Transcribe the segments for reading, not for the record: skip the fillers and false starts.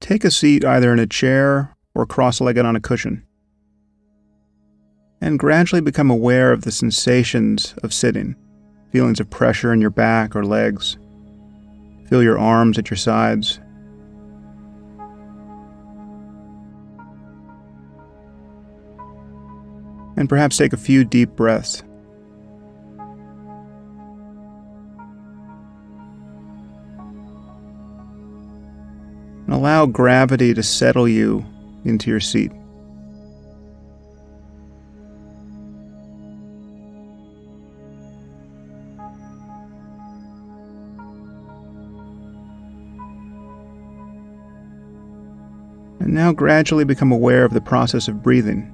Take a seat either in a chair or cross-legged on a cushion, and gradually become aware of the sensations of sitting, feelings of pressure in your back or legs. Feel your arms at your sides. And perhaps take a few deep breaths. And allow gravity to settle you into your seat. And now gradually become aware of the process of breathing.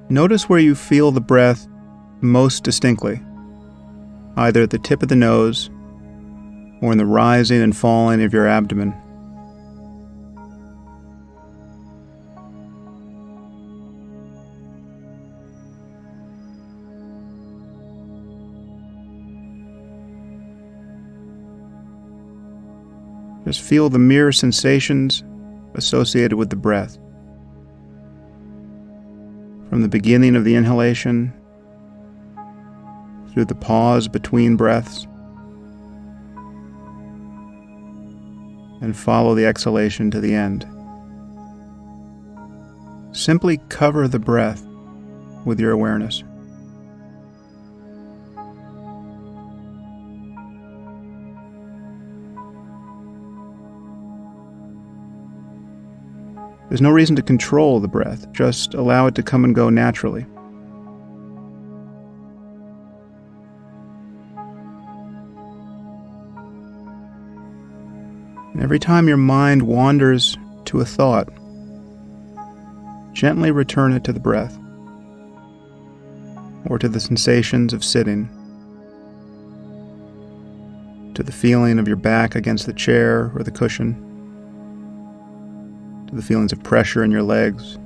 Notice where you feel the breath most distinctly, either at the tip of the nose or in the rising and falling of your abdomen. Just feel the mere sensations associated with the breath. From the beginning of the inhalation, through the pause between breaths, and follow the exhalation to the end. Simply cover the breath with your awareness. There's no reason to control the breath, just allow it to come and go naturally. And every time your mind wanders to a thought, gently return it to the breath, or to the sensations of sitting, to the feeling of your back against the chair or the cushion, to the feelings of pressure in your legs.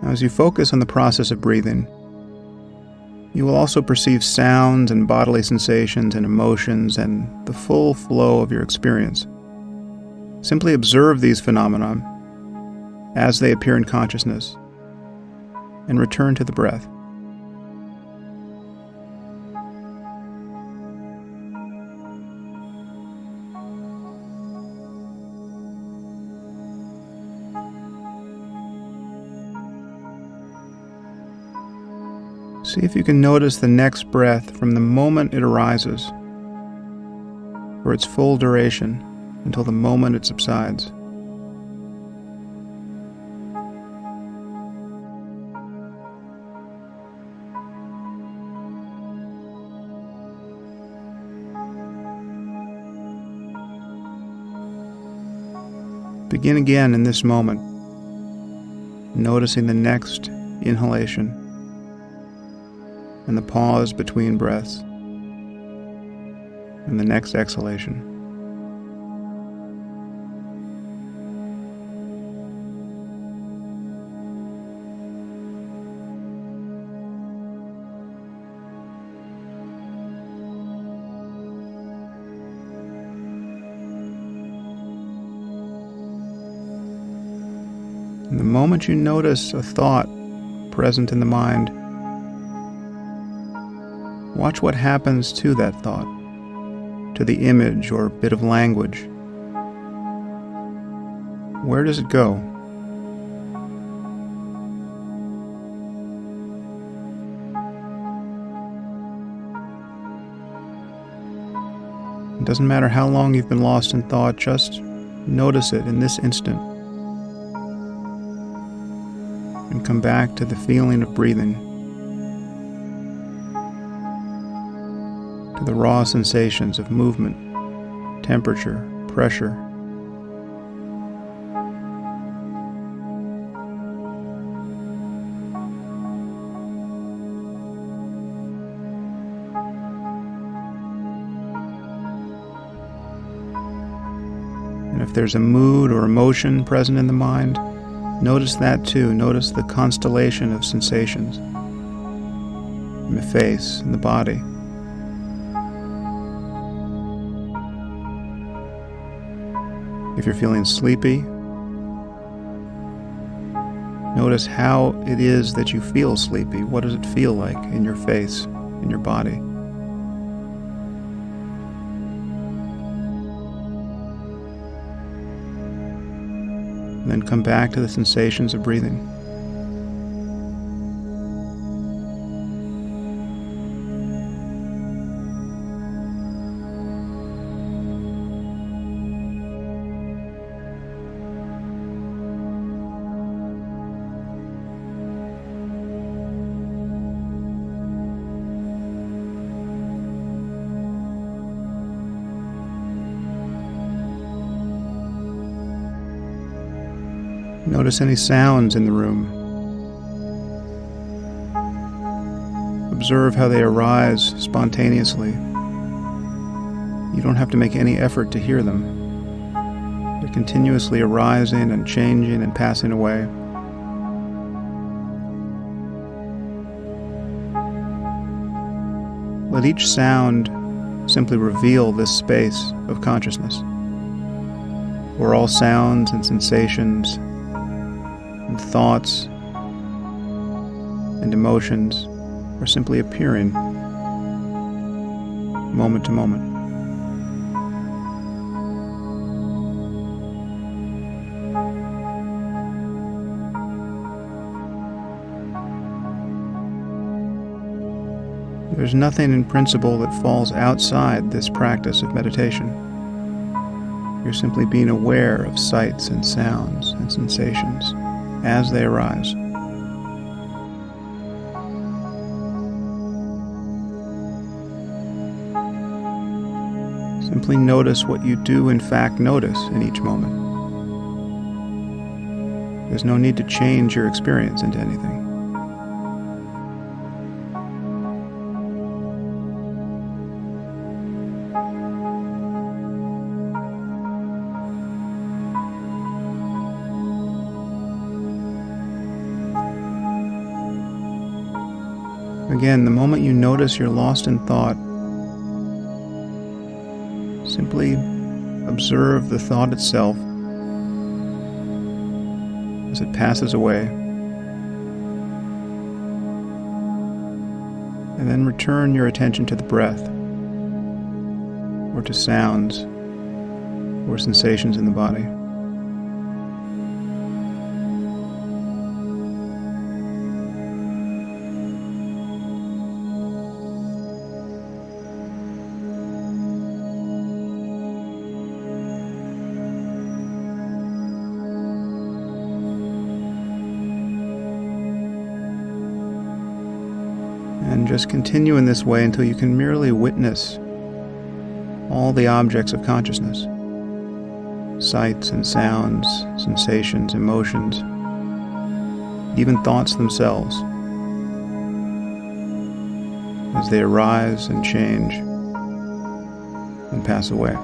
Now, as you focus on the process of breathing, you will also perceive sounds and bodily sensations and emotions and the full flow of your experience. Simply observe these phenomena as they appear in consciousness and return to the breath. See if you can notice the next breath from the moment it arises, for its full duration, until the moment it subsides. Begin again in this moment, noticing the next inhalation and the pause between breaths, and the next exhalation. And the moment you notice a thought present in the mind, watch what happens to that thought, to the image or bit of language. Where does it go? It doesn't matter how long you've been lost in thought, just notice it in this instant. And come back to the feeling of breathing, to the raw sensations of movement, temperature, pressure. if there's a mood or emotion present in the mind, notice that too. Notice the constellation of sensations in the face, in the body. If you're feeling sleepy, notice how it is that you feel sleepy. What does it feel like in your face, in your body? And then come back to the sensations of breathing. Notice any sounds in the room. Observe how they arise spontaneously. You don't have to make any effort to hear them. They're continuously arising and changing and passing away. Let each sound simply reveal this space of consciousness, where all sounds and sensations and thoughts and emotions are simply appearing moment to moment. There's nothing in principle that falls outside this practice of meditation. You're simply being aware of sights and sounds and sensations as they arise. Simply notice what you do in fact notice in each moment. There's no need to change your experience into anything. Again, the moment you notice you're lost in thought, simply observe the thought itself as it passes away, and then return your attention to the breath, or to sounds, or sensations in the body. And just continue in this way until you can merely witness all the objects of consciousness, sights and sounds, sensations, emotions, even thoughts themselves, as they arise and change and pass away.